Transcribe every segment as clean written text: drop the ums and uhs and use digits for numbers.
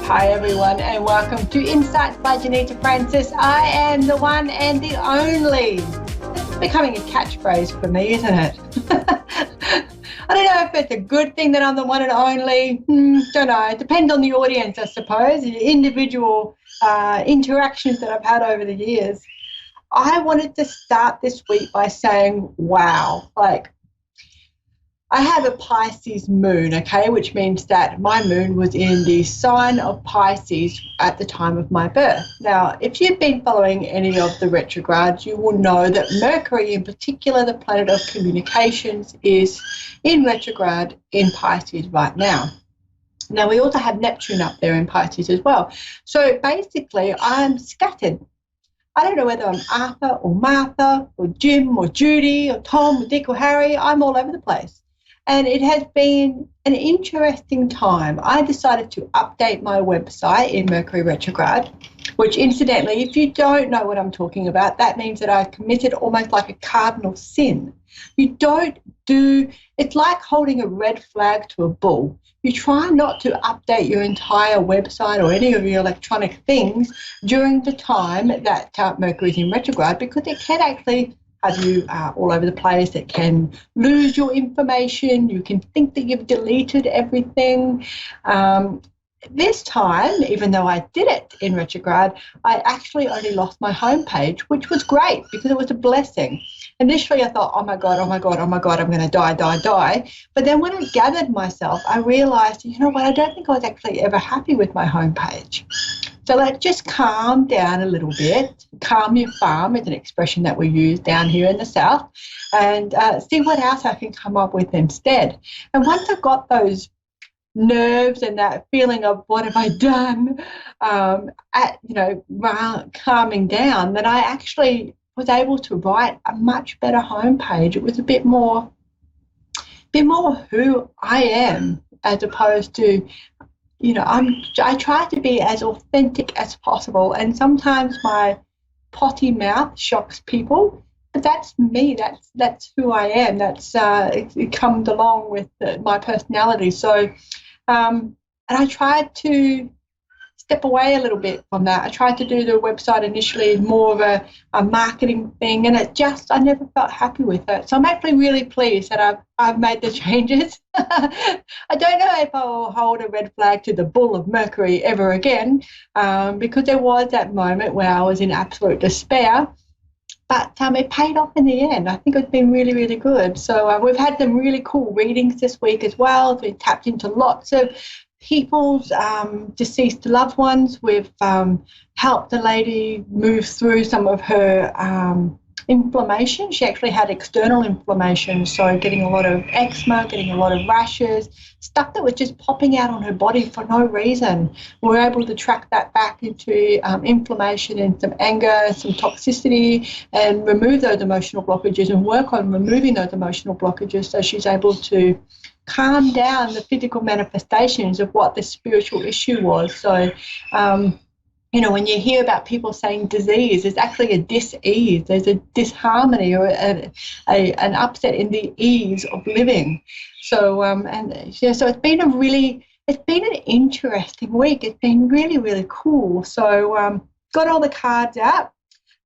Hi everyone and welcome to Insights by Johnita Francis. I am the one and the only. It's becoming a catchphrase for me, isn't it? I don't know if it's a good thing that I'm the one and only. Don't know. It depends on the audience, I suppose, the individual interactions that I've had over the years. I wanted to start this week by saying, wow, I have a Pisces moon, okay, which means that my moon was in the sign of Pisces at the time of my birth. Now, if you've been following any of the retrogrades, you will know that Mercury, in particular, the planet of communications, is in retrograde in Pisces right now. Now, we also have Neptune up there in Pisces as well. So basically, I'm scattered. I don't know whether I'm Arthur or Martha or Jim or Judy or Tom or Dick or Harry. I'm all over the place. And it has been an interesting time. I decided to update my website in Mercury retrograde, which incidentally, if you don't know what I'm talking about, that means that I committed almost like a cardinal sin. It's like holding a red flag to a bull. You try not to update your entire website or any of your electronic things during the time that Mercury is in retrograde, because it can actually have you all over the place. It can lose your information. You can think that you've deleted everything. This time, even though I did it in retrograde, I actually only lost my homepage, which was great because it was a blessing. Initially, I thought, oh my God, I'm going to die. But then when I gathered myself, I realized, you know what, I don't think I was actually ever happy with my homepage. So let's just calm down a little bit. Calm your farm is an expression that we use down here in the South, and see what else I can come up with instead. And once I got those nerves and that feeling of what have I done, calming down, then I actually was able to write a much better homepage. It was a bit more who I am, as opposed to, I try to be as authentic as possible, and sometimes my potty mouth shocks people, but that's me. That's who I am. It comes along with my personality. So, and I tried to step away a little bit from that. I tried to do the website initially more of a marketing thing, and I never felt happy with it. So I'm actually really pleased that I've made the changes. I don't know if I will hold a red flag to the bull of Mercury ever again, because there was that moment where I was in absolute despair. But it paid off in the end. I think it's been really, really good. So we've had some really cool readings this week as well. We've tapped into lots of people's deceased loved ones. We've helped a lady move through some of her inflammation. She actually had external inflammation, so getting a lot of eczema, getting a lot of rashes, stuff that was just popping out on her body for no reason. We're able to track that back into inflammation and some anger, some toxicity, and remove those emotional blockages and work on removing those emotional blockages, so she's able to calm down the physical manifestations of what the spiritual issue was. So, when you hear about people saying disease, there's actually a dis-ease. There's a disharmony or an upset in the ease of living. So, so it's been an interesting week. It's been really, really cool. So, got all the cards out.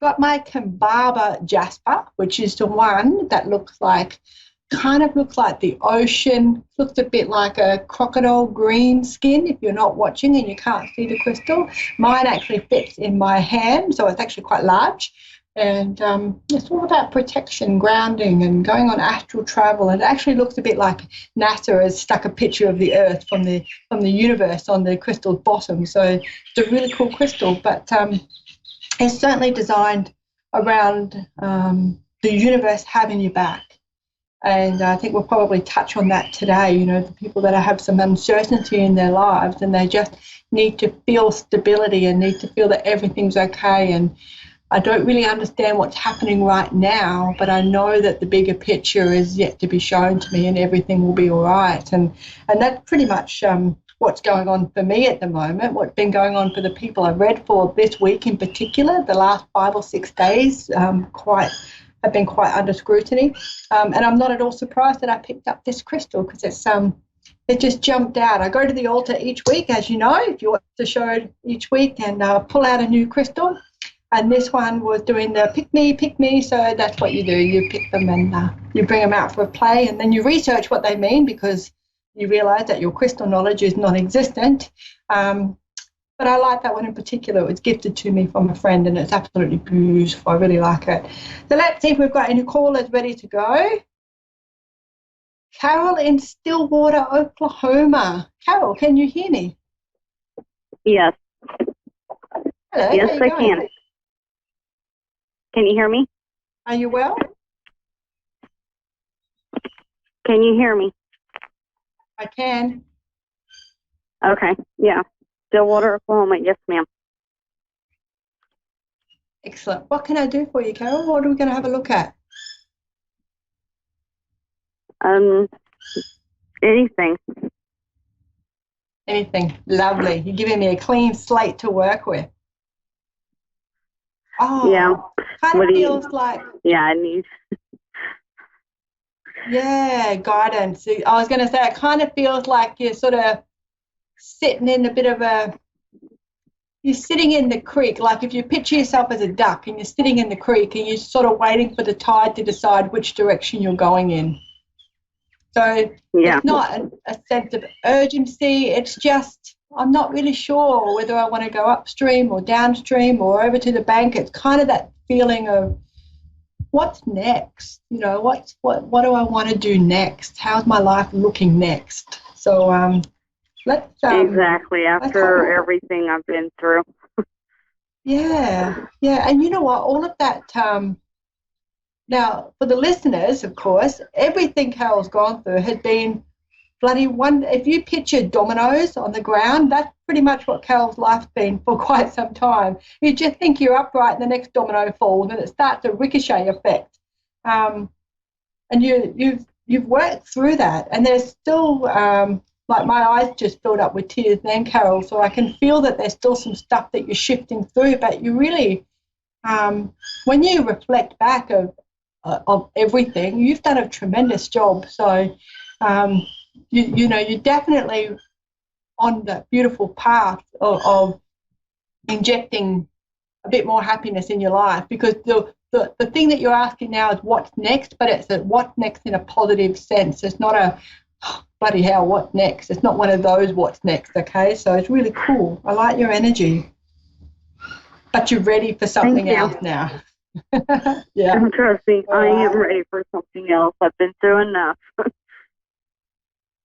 Got my Kambaba Jasper, which is the one that kind of looks like the ocean, looks a bit like a crocodile green skin if you're not watching and you can't see the crystal. Mine actually fits in my hand, so it's actually quite large. And it's all about protection, grounding, and going on astral travel. And it actually looks a bit like NASA has stuck a picture of the Earth from the universe on the crystal's bottom. So it's a really cool crystal, but it's certainly designed around the universe having your back. And I think we'll probably touch on that today, the people that have some uncertainty in their lives and they just need to feel stability and need to feel that everything's okay. And I don't really understand what's happening right now, but I know that the bigger picture is yet to be shown to me and everything will be all right. And that's pretty much what's going on for me at the moment, what's been going on for the people I've read for this week in particular. The last 5 or 6 days have been quite under scrutiny, and I'm not at all surprised that I picked up this crystal, because it just jumped out. I go to the altar each week, as you know, if you watch the show each week, and pull out a new crystal. And this one was doing the pick me. So that's what you do. You pick them and you bring them out for a play, and then you research what they mean because you realize that your crystal knowledge is non-existent. But I like that one in particular. It was gifted to me from a friend, and it's absolutely beautiful. I really like it. So let's see if we've got any callers ready to go. Carol in Stillwater, Oklahoma. Carol, can you hear me? Yes. Hello. Yes, I can. Can you hear me? Are you well? Can you hear me? I can. Okay. Yeah. Stillwater, Oklahoma. Yes, ma'am. Excellent. What can I do for you, Carol? What are we going to have a look at? Anything. Anything. Lovely. You're giving me a clean slate to work with. Oh, Yeah. kind of feels like. Yeah, I need. Yeah, guidance. I was going to say, it kind of feels like you're sort of sitting in a bit of a. You're sitting in the creek, like if you picture yourself as a duck and you're sitting in the creek and you're sort of waiting for the tide to decide which direction you're going in. So Yeah. It's not a sense of urgency. It's just, I'm not really sure whether I want to go upstream or downstream or over to the bank. It's kind of that feeling of what's next? You know, what do I want to do next? How's my life looking next? So let's exactly after everything I've been through. Yeah. And you know what? All of that, now for the listeners, of course, everything Carol's gone through has been bloody one. If you picture dominoes on the ground, that's pretty much what Carol's life's been for quite some time. You just think you're upright and the next domino falls and it starts a ricochet effect. And you've worked through that, and there's still like my eyes just filled up with tears then, Carol, so I can feel that there's still some stuff that you're shifting through, but you really, when you reflect back of everything, you've done a tremendous job. So, you know, you're definitely on the beautiful path of injecting a bit more happiness in your life, because the thing that you're asking now is what's next, but it's a what's next in a positive sense. It's not a bloody hell, what next? It's not one of those what's next, okay? So it's really cool. I like your energy. But you're ready for something else now. Yeah. Trust me, I am ready for something else. I've been through enough.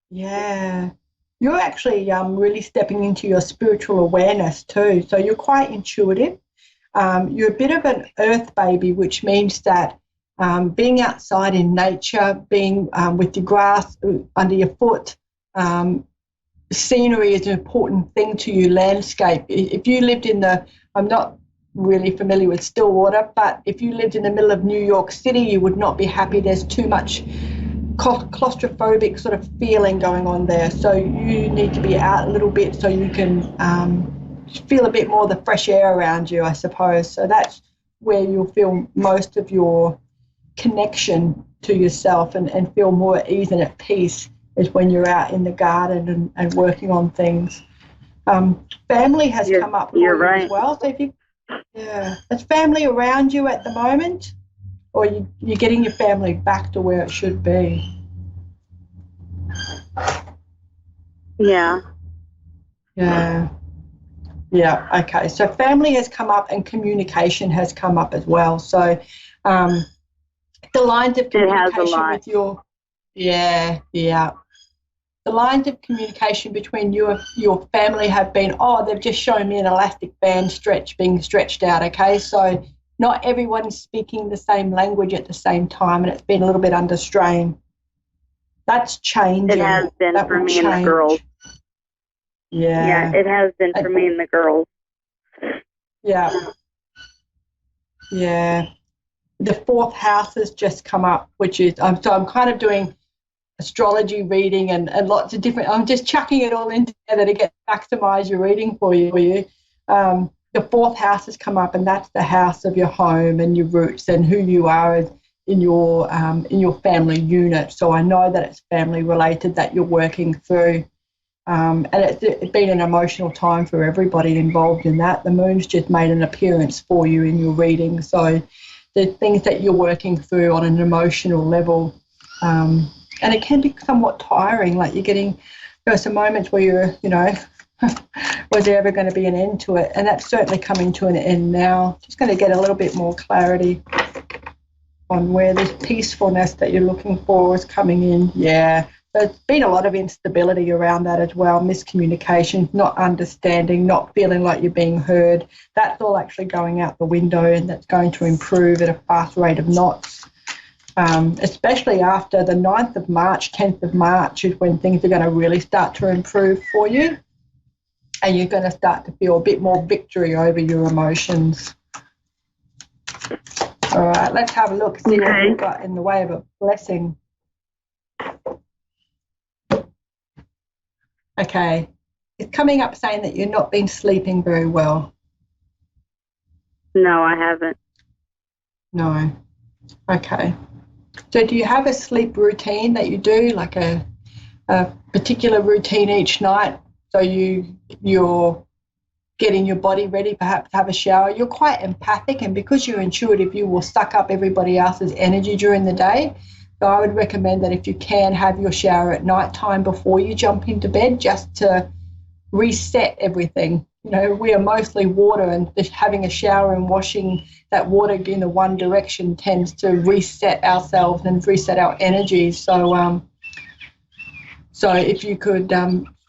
Yeah. You're actually really stepping into your spiritual awareness too. So you're quite intuitive. You're a bit of an earth baby, which means that being outside in nature, being with your grass under your foot, scenery is an important thing to you, landscape. If you lived I'm not really familiar with Stillwater, but if you lived in the middle of New York City, you would not be happy. There's too much claustrophobic sort of feeling going on there. So you need to be out a little bit so you can feel a bit more of the fresh air around you, I suppose. So that's where you'll feel most of your connection to yourself and feel more at ease and at peace is when you're out in the garden and working on things. Family has come up for you right as well. So if you, is family around you at the moment, or you're getting your family back to where it should be? Yeah. Okay. So family has come up and communication has come up as well. So the lines of communication with your the lines of communication between you and your family have been, they've just shown me an elastic band being stretched out, okay? So not everyone's speaking the same language at the same time, and it's been a little bit under strain. That's changing. It has been for me and the girls. Yeah, it has been for me and the girls. Yeah. The fourth house has just come up, which is, so I'm kind of doing astrology reading and lots of different, I'm just chucking it all in together to maximize your reading for you. The fourth house has come up, and that's the house of your home and your roots and who you are in your family unit. So I know that it's family related that you're working through. And it's been an emotional time for everybody involved in that. The moon's just made an appearance for you in your reading. So the things that you're working through on an emotional level, and it can be somewhat tiring, like you're getting, there are some moments where you're, was there ever going to be an end to it? And that's certainly coming to an end now. Just going to get a little bit more clarity on where this peacefulness that you're looking for is coming in. Yeah. There's been a lot of instability around that as well, miscommunication, not understanding, not feeling like you're being heard. That's all actually going out the window, and that's going to improve at a fast rate of knots, especially after the 9th of March, 10th of March is when things are going to really start to improve for you, and you're going to start to feel a bit more victory over your emotions. All right, let's have a look, see what we've got in the way of a blessing. Okay, it's coming up saying that you've not been sleeping very well. No, I haven't. No. Okay. So do you have a sleep routine that you do, like a particular routine each night? So you're getting your body ready, perhaps have a shower. You're quite empathic, and because you're intuitive, you will suck up everybody else's energy during the day. So I would recommend that if you can, have your shower at night time before you jump into bed, just to reset everything. We are mostly water, and just having a shower and washing that water in the one direction tends to reset ourselves and reset our energies. So if you could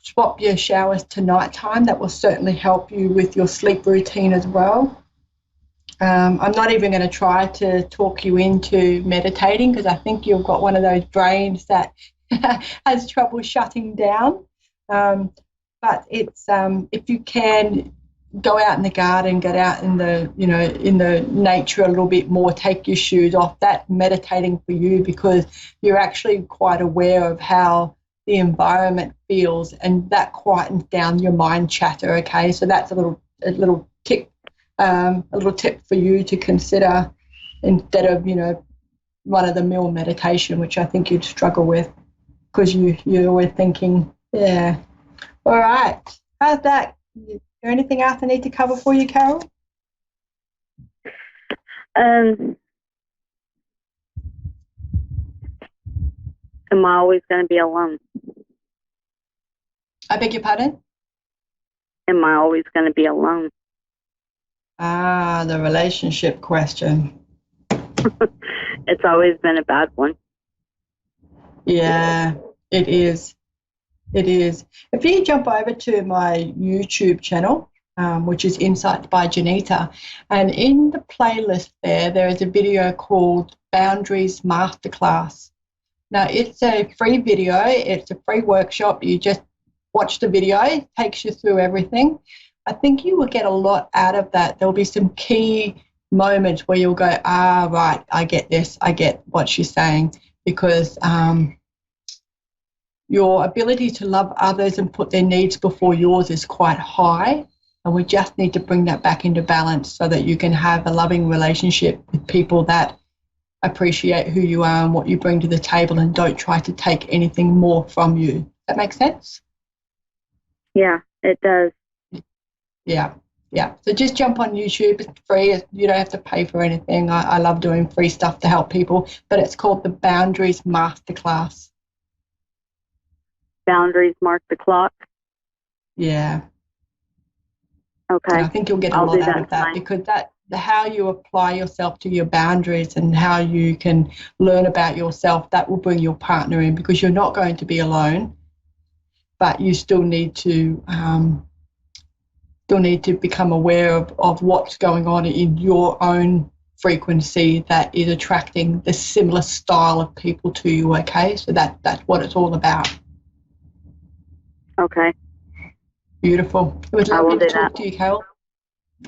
swap your showers to nighttime, that will certainly help you with your sleep routine as well. I'm not even going to try to talk you into meditating, because I think you've got one of those brains that has trouble shutting down. But it's if you can go out in the garden, get out in the in the nature a little bit more, take your shoes off. That's meditating for you, because you're actually quite aware of how the environment feels, and that quietens down your mind chatter. Okay, so that's a little tip. A little tip for you to consider, instead of run-of-the-mill meditation, which I think you'd struggle with, because you're always thinking. Yeah. All right. How's that? Is there anything else I need to cover for you, Carol? Am I always going to be alone? I beg your pardon? Am I always going to be alone? Ah, the relationship question. It's always been a bad one. Yeah, it is. It is. If you jump over to my YouTube channel, which is Insights by Johnita, and in the playlist there is a video called Boundaries Masterclass. Now, it's a free video. It's a free workshop. You just watch the video. It takes you through everything. I think you will get a lot out of that. There'll be some key moments where you'll go, right, I get this. I get what she's saying, because your ability to love others and put their needs before yours is quite high, and we just need to bring that back into balance so that you can have a loving relationship with people that appreciate who you are and what you bring to the table, and don't try to take anything more from you. Does that make sense? Yeah, it does. Yeah. So just jump on YouTube. It's free. You don't have to pay for anything. I love doing free stuff to help people, but it's called the Boundaries Masterclass. Boundaries Mark the Clock. Yeah. Okay. And I think you'll get a lot out of that, because how you apply yourself to your boundaries and how you can learn about yourself, that will bring your partner in, because you're not going to be alone, but you still need to become aware of what's going on in your own frequency that is attracting the similar style of people to you. Okay, so that's what it's all about. Okay. Beautiful. It was lovely to talk to you, Carol.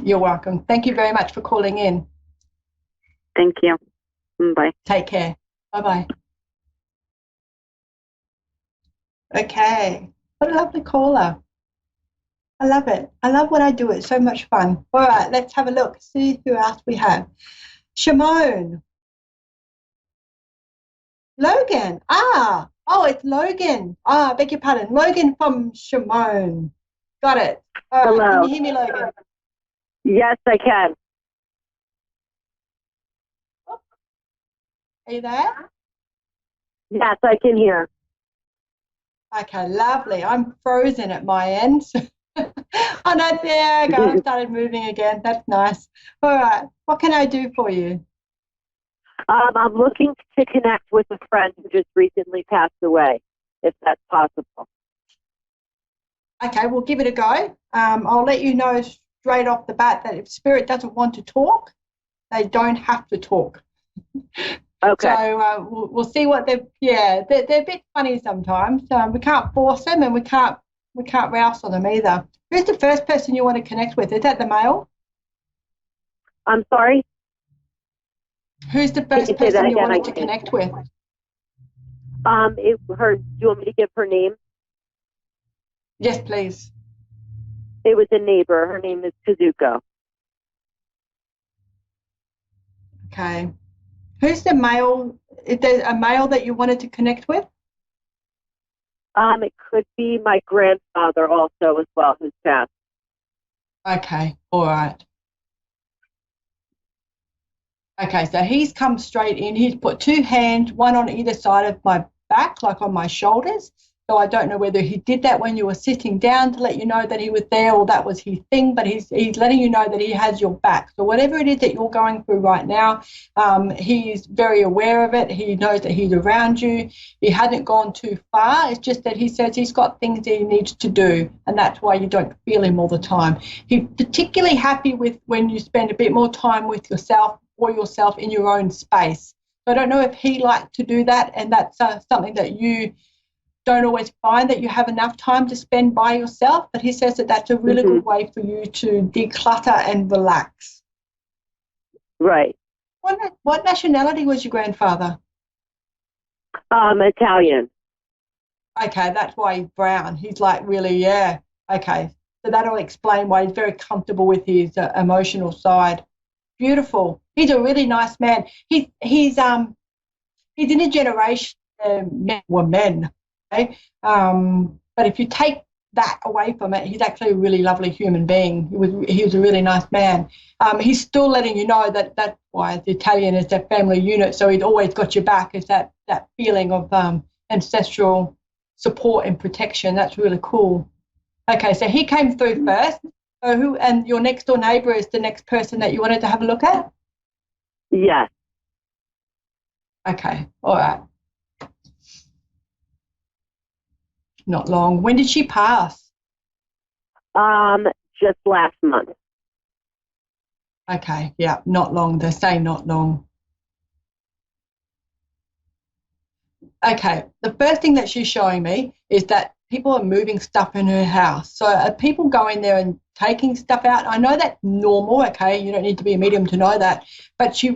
You're welcome. Thank you very much for calling in. Thank you. Bye. Take care. Bye-bye. Okay. What a lovely caller. I love it. I love when I do it. It's so much fun. All right, let's have a look. See who else we have. Shimon. Logan. Ah, oh, it's Logan. Ah, I beg your pardon. Logan from Shimon. Got it. All right. Can Hello. you hear me, Logan? Yes, I can. Are you there? Yes, I can hear. Okay, lovely. I'm frozen at my end. Oh, no, there I go. I started moving again. That's nice. All right. What can I do for you? I'm looking to connect with a friend who just recently passed away, if that's possible. Okay, we'll give it a go. I'll let you know straight off the bat that if spirit doesn't want to talk, they don't have to talk. Okay. So we'll see what they're a bit funny sometimes. We can't force them, and we can't rouse on them either. Who's the first person you want to connect with? Is that the male? I'm sorry? Who's the first person you wanted to connect with? Do you want me to give her name? Yes, please. It was a neighbor. Her name is Kazuko. Okay. Who's the male? Is there a male that you wanted to connect with? It could be my grandfather also as well, who's passed. Okay. All right. Okay, so he's come straight in. He's put two hands, one on either side of my back, like on my shoulders. So I don't know whether he did that when you were sitting down to let you know that he was there, or that was his thing, but he's letting you know that he has your back. So whatever it is that you're going through right now, he's very aware of it. He knows that he's around you. He hasn't gone too far. It's just that he says he's got things that he needs to do, and that's why you don't feel him all the time. He's particularly happy with when you spend a bit more time with yourself or yourself in your own space. So I don't know if he liked to do that, and that's something that you don't always find, that you have enough time to spend by yourself, but he says that that's a really good way for you to declutter and relax. Right. What nationality was your grandfather? Italian. Okay, that's why he's brown. He's like really, yeah. Okay, so that'll explain why he's very comfortable with his emotional side. Beautiful. He's a really nice man. He's in a generation men were men. Okay? But if you take that away from it, he's actually a really lovely human being. He was a really nice man. He's still letting you know that that's why the Italian is their family unit. So he's always got your back. Is that feeling of ancestral support and protection? That's really cool. Okay, so he came through first. So who, and your next door neighbour is the next person that you wanted to have a look at? Yes. Okay, all right. Not long. When did she pass? Just last month. Okay, yeah, not long. They say not long. Okay, the first thing that she's showing me is that people are moving stuff in her house. So are people going there and taking stuff out? I know that's normal, okay? You don't need to be a medium to know that. But she's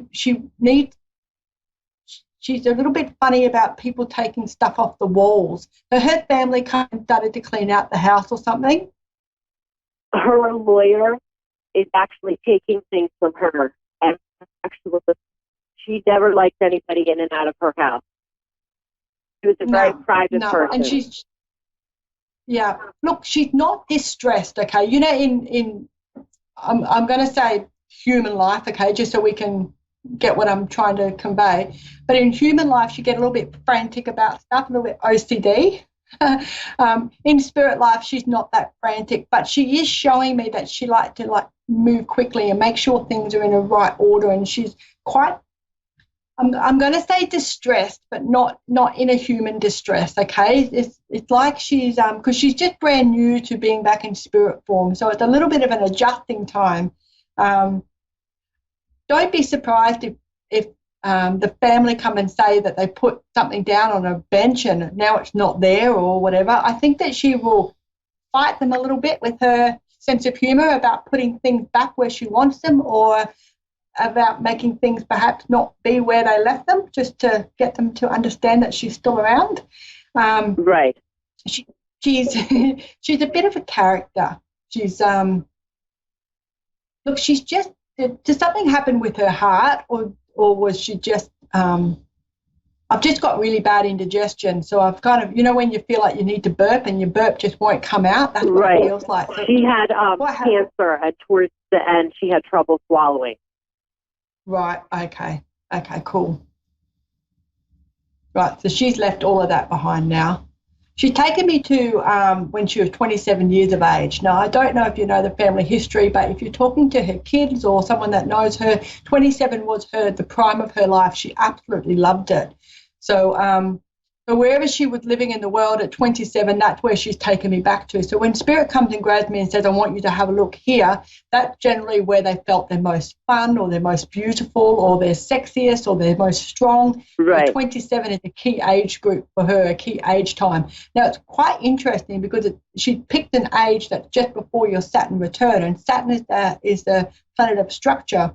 a little bit funny about people taking stuff off the walls. So her family kind of started to clean out the house or something. Her lawyer is actually taking things from her. And actually, she never liked anybody in and out of her house. She was a very private person. And she's, yeah, look, she's not distressed, okay? You know, I'm going to say human life, okay, just so we can get what I'm trying to convey. But in human life, you get a little bit frantic about stuff, a little bit OCD. In spirit life, she's not that frantic, but she is showing me that she likes to move quickly and make sure things are in a right order. And she's quite, I'm going to say distressed, but not in a human distress. Okay, it's like she's because she's just brand new to being back in spirit form, so it's a little bit of an adjusting time. Don't be surprised if the family come and say that they put something down on a bench and now it's not there or whatever. I think that she will fight them a little bit with her sense of humour about putting things back where she wants them, or about making things perhaps not be where they left them, just to get them to understand that she's still around. Right. She's she's a bit of a character. She's look, she's just, did something happen with her heart, or was she just I've just got really bad indigestion, so I've kind of, when you feel like you need to burp and your burp just won't come out. That's what it feels like. So she had cancer, and towards the end, she had trouble swallowing. Right. Okay. Okay. Cool. Right. So she's left all of that behind now. She's taken me to when she was 27 years of age. Now, I don't know if you know the family history, but if you're talking to her kids or someone that knows her, 27 was the prime of her life. She absolutely loved it. So but wherever she was living in the world at 27, that's where she's taken me back to. So when Spirit comes and grabs me and says, I want you to have a look here, that's generally where they felt their most fun or their most beautiful or their sexiest or their most strong. Right. 27 is a key age group for her, a key age time. Now, it's quite interesting because she picked an age that's just before your Saturn return, and Saturn is the planet of structure.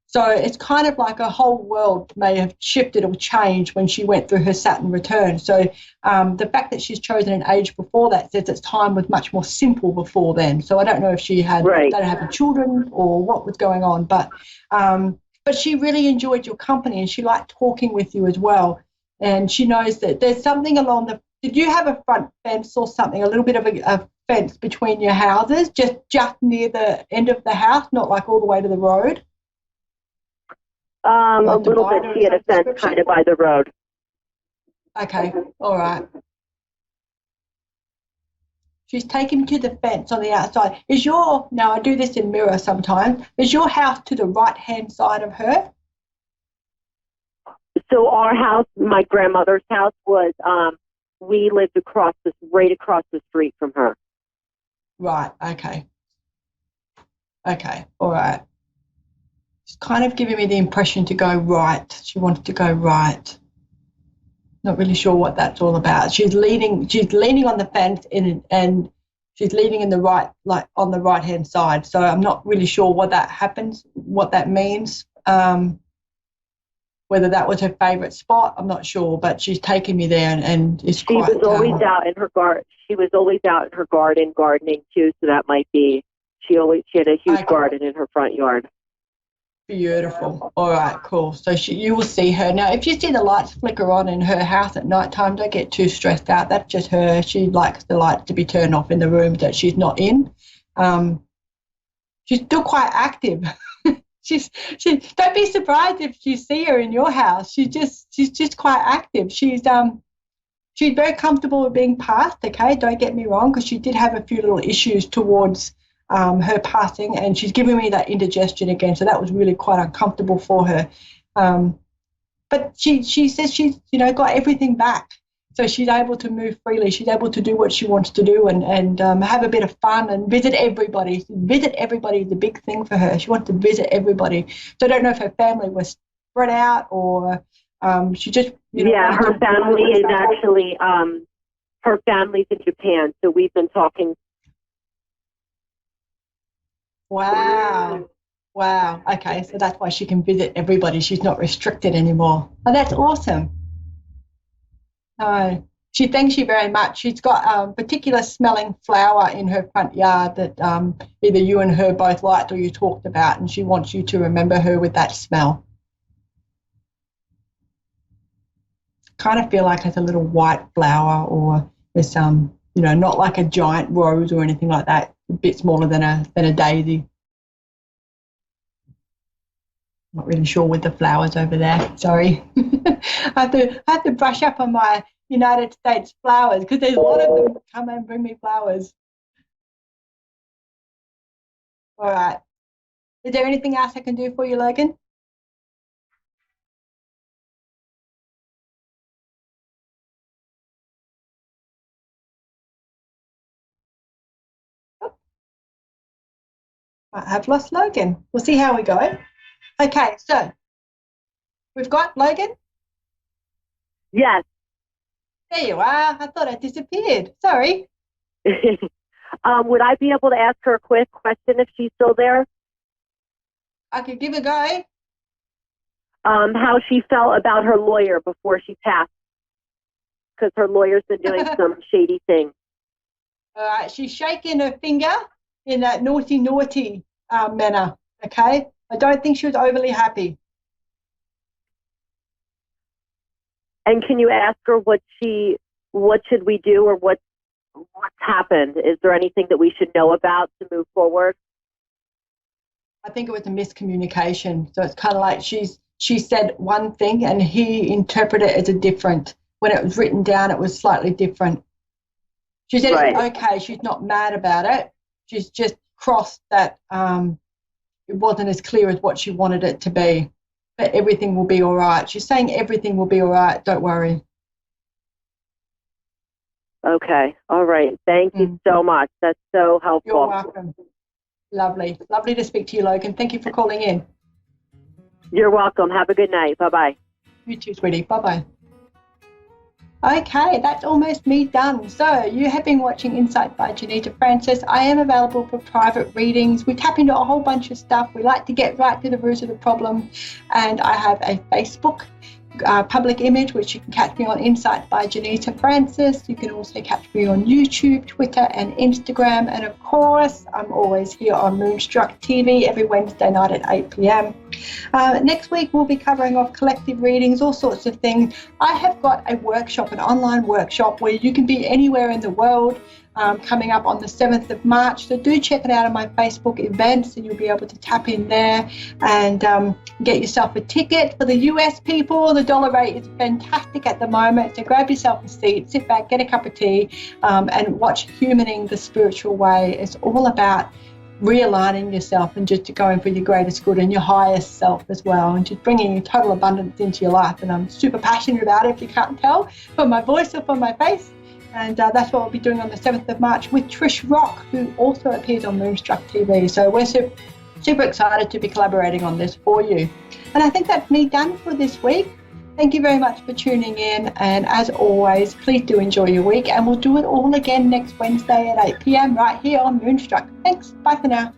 So it's kind of like a whole world may have shifted or changed when she went through her Saturn return. So the fact that she's chosen an age before that says its time was much more simple before then. So I don't know if she had didn't have children or what was going on, but she really enjoyed your company and she liked talking with you as well. And she knows that there's something along the. Did you have a front fence or something? A little bit of a fence between your houses, just near the end of the house, not like all the way to the road. A little bit. She had a fence kind of by the road. Okay, all right. She's taken to the fence on the outside. Now I do this in mirror sometimes, is your house to the right-hand side of her? So our house, my grandmother's house, was, we lived right across the street from her. Right, okay. Okay, all right. She's kind of giving me the impression to go right. She wanted to go right. Not really sure what that's all about. She's leaning on the fence and she's leaning in the right, like on the right-hand side. So I'm not really sure what that means. Whether that was her favourite spot, I'm not sure, but she's taken me there and it's quite. She was always out in her garden. She was always out in her garden gardening too. So that might be. She had a huge garden in her front yard. Beautiful. All right, cool. So you will see her. Now, if you see the lights flicker on in her house at night time, don't get too stressed out. That's just her. She likes the lights to be turned off in the rooms that she's not in. She's still quite active. Don't be surprised if you see her in your house. She's just quite active. She's very comfortable with being passed, okay? Don't get me wrong, because she did have a few little issues towards her passing, and she's giving me that indigestion again, so that was really quite uncomfortable for her. But she says she's got everything back, so she's able to move freely. She's able to do what she wants to do and have a bit of fun and visit everybody. Visit everybody is a big thing for her. She wants to visit everybody. So I don't know if her family was spread out or she just her family is actually her family's in Japan, so we've been talking. Wow. Okay, so that's why she can visit everybody. She's not restricted anymore. Oh, that's awesome. She thanks you very much. She's got a particular smelling flower in her front yard that either you and her both liked or you talked about, and she wants you to remember her with that smell. Kind of feel like it's a little white flower, or there's not like a giant rose or anything like that. A bit smaller than a daisy. Not really sure with the flowers over there. Sorry. I have to brush up on my United States flowers because there's a lot of them come and bring me flowers. All right. Is there anything else I can do for you, Logan? I have lost Logan. We'll see how we go. Okay, so we've got Logan. Yes. There you are. I thought I disappeared. Sorry. Would I be able to ask her a quick question if she's still there? I could give a go. How she felt about her lawyer before she passed, because her lawyer's been doing some shady thing. All right, she's shaking her finger in that naughty manner, okay? I don't think she was overly happy. And can you ask her what should we do, or what's happened? Is there anything that we should know about to move forward? I think it was a miscommunication. So it's kind of like she said one thing and he interpreted it as a different. When it was written down, it was slightly different. She said It's okay. She's not mad about it. She's just crossed that it wasn't as clear as what she wanted it to be. But everything will be all right. She's saying everything will be all right. Don't worry. Okay. All right. Thank you so much. That's so helpful. You're welcome. Lovely. Lovely to speak to you, Logan. Thank you for calling in. You're welcome. Have a good night. Bye-bye. You too, sweetie. Bye-bye. Okay, that's almost me done. So you have been watching Insight by Johnita Francis. I am available for private readings. We tap into a whole bunch of stuff. We like to get right to the root of the problem. And I have a Facebook public image, which you can catch me on Insight by Johnita Francis. You can also catch me on YouTube, Twitter and Instagram. And of course, I'm always here on Moonstruck TV every Wednesday night at 8 p.m. Next week, we'll be covering off collective readings, all sorts of things. I have got a workshop, an online workshop where you can be anywhere in the world, coming up on the 7th of March. So do check it out on my Facebook events and you'll be able to tap in there and get yourself a ticket. For the US people, the dollar rate is fantastic at the moment. So grab yourself a seat, sit back, get a cup of tea and watch Humaning the Spiritual Way. It's all about realigning yourself and just going for your greatest good and your highest self as well, and just bringing total abundance into your life. And I'm super passionate about it, if you can't tell from my voice or from my face. And that's what we'll be doing on the 7th of March with Trish Rock, who also appears on Moonstruck TV. So we're super excited to be collaborating on this for you. And I think that's me done for this week. Thank you very much for tuning in. And as always, please do enjoy your week. And we'll do it all again next Wednesday at 8 p.m. right here on Moonstruck. Thanks. Bye for now.